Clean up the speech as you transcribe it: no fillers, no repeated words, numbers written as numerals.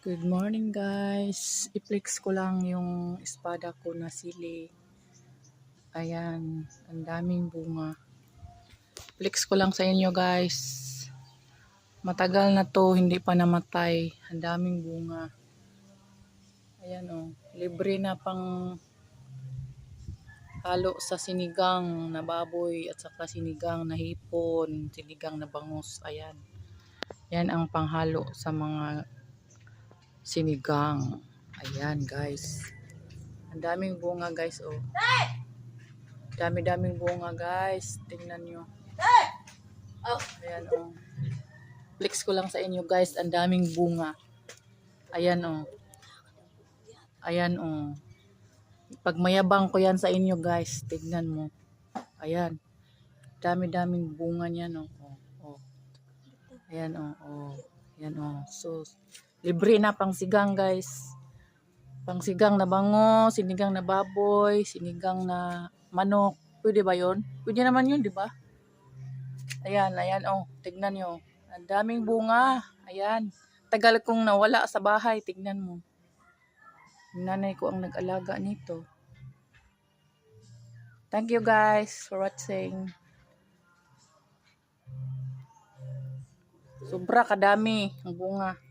Good morning guys. I-flex ko lang yung espada ko na sili. Ayan, ang daming bunga. Flex ko lang sa inyo guys. Matagal na to, hindi pa namatay. Ang daming bunga. Ayan oh, libre na pang halo sa sinigang na baboy at saka sinigang na hipon, sinigang na bangus. Ayan. Yan ang panghalo sa mga sinigang. Ayan guys. Ang daming bunga guys oh. Dami-daming bunga guys. Tingnan nyo. Ayan oh. Flex ko lang sa inyo guys. Ang daming bunga. Ayan oh. Ayan oh. Pagmayabang ko yan sa inyo guys. Tingnan mo. Ayan. Dami-daming bunga niyan oh. Oh. Ayan oh. Oh. Ayan oh. So, libre na pang sigang guys. Pang sigang na bango, sinigang na baboy, sinigang na manok. Pwede ba yun? Pwede naman yun, di ba? Ayan, ayan, oh. Tignan nyo. Ang daming bunga. Ayan. Tagal kong nawala sa bahay. Tignan mo. Nanay ko ang nag-alaga nito. Thank you guys for watching. Sobra kadami ang bunga.